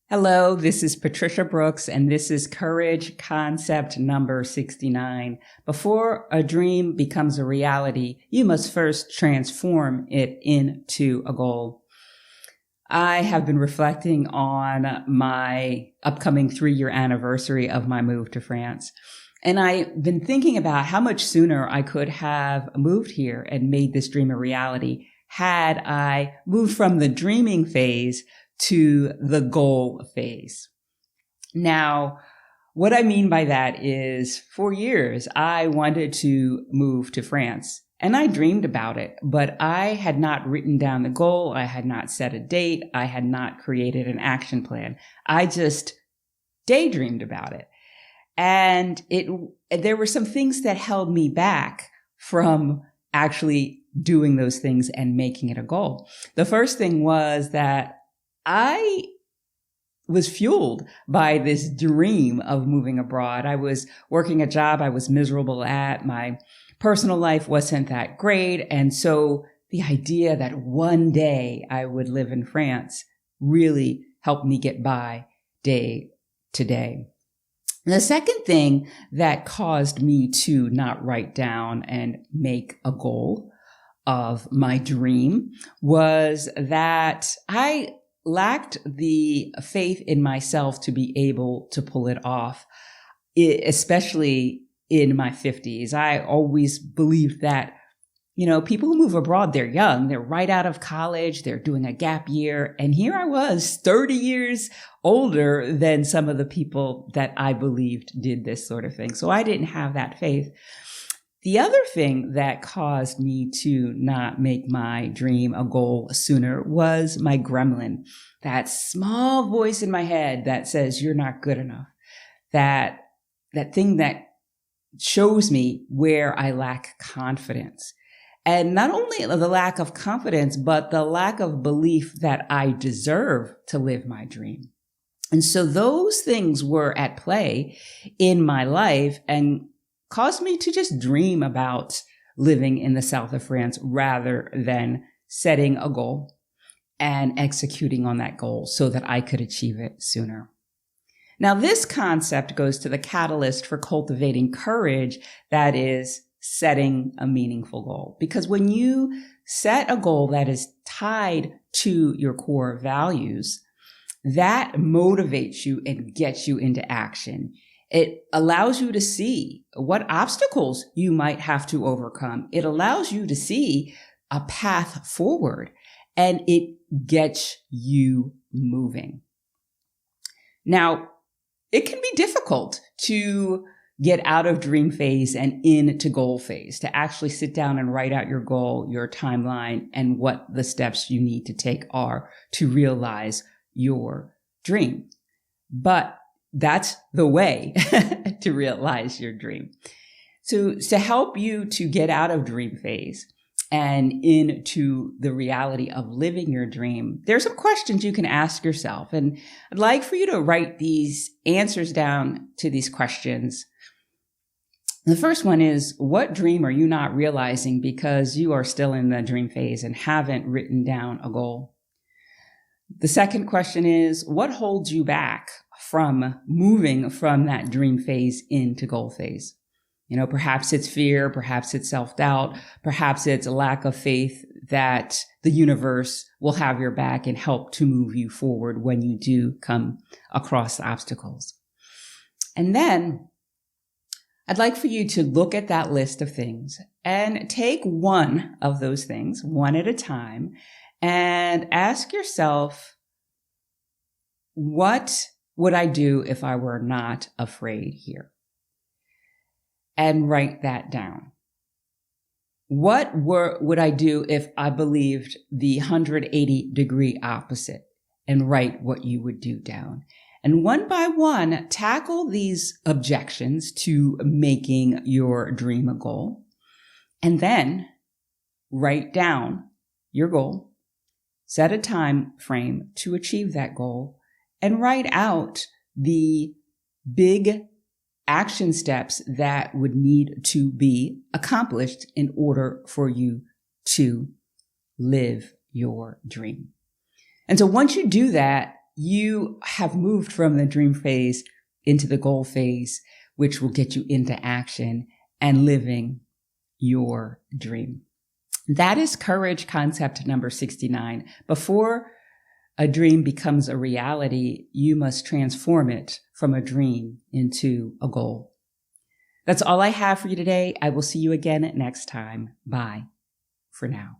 Hello, this is Patricia Brooks, and this is Courage Concept number 69. Before a dream becomes a reality, you must first transform it into a goal. I have been reflecting on my upcoming 3-year anniversary of my move to France. And I've been thinking about how much sooner I could have moved here and made this dream a reality had I moved from the dreaming phase to the goal phase. Now, what I mean by that is for years, I wanted to move to France and I dreamed about it, but I had not written down the goal. I had not set a date. I had not created an action plan. I just daydreamed about it. And there were some things that held me back from actually doing those things and making it a goal. The first thing was that I was fueled by this dream of moving abroad. I was working a job I was miserable at. My personal life wasn't that great. And so the idea that one day I would live in France really helped me get by day to day. The second thing that caused me to not write down and make a goal of my dream was that I lacked the faith in myself to be able to pull it off, especially in my 50s. I always believed that, people who move abroad, they're young, they're right out of college, they're doing a gap year. And here I was 30 years older than some of the people that I believed did this sort of thing. So I didn't have that faith. The other thing that caused me to not make my dream a goal sooner was my gremlin, that small voice in my head that says, you're not good enough. That thing that shows me where I lack confidence. And not only the lack of confidence, but the lack of belief that I deserve to live my dream. And so those things were at play in my life and caused me to just dream about living in the south of France rather than setting a goal and executing on that goal so that I could achieve it sooner. Now, this concept goes to the catalyst for cultivating courage, that is setting a meaningful goal. Because when you set a goal that is tied to your core values, that motivates you and gets you into action. It allows you to see what obstacles you might have to overcome. It allows you to see a path forward, and it gets you moving. Now, it can be difficult to get out of dream phase and into goal phase, to actually sit down and write out your goal, your timeline, and what the steps you need to take are to realize your dream. But that's the way to realize your dream. So to help you to get out of dream phase and into the reality of living your dream, there's some questions you can ask yourself. And I'd like for you to write these answers down to these questions. The first one is, what dream are you not realizing because you are still in the dream phase and haven't written down a goal? The second question is, what holds you back from moving from that dream phase into goal phase? Perhaps it's fear, perhaps it's self-doubt, perhaps it's a lack of faith that the universe will have your back and help to move you forward when you do come across obstacles. And then I'd like for you to look at that list of things and take one of those things, one at a time, and ask yourself, what would I do if I were not afraid here? And write that down. What would I do if I believed the 180-degree opposite? And write what you would do down. And one by one, tackle these objections to making your dream a goal. And then write down your goal, set a time frame to achieve that goal, and write out the big action steps that would need to be accomplished in order for you to live your dream. And so once you do that, you have moved from the dream phase into the goal phase, which will get you into action and living your dream. That is courage concept number 69. Before a dream becomes a reality, you must transform it from a dream into a goal. That's all I have for you today. I will see you again next time. Bye for now.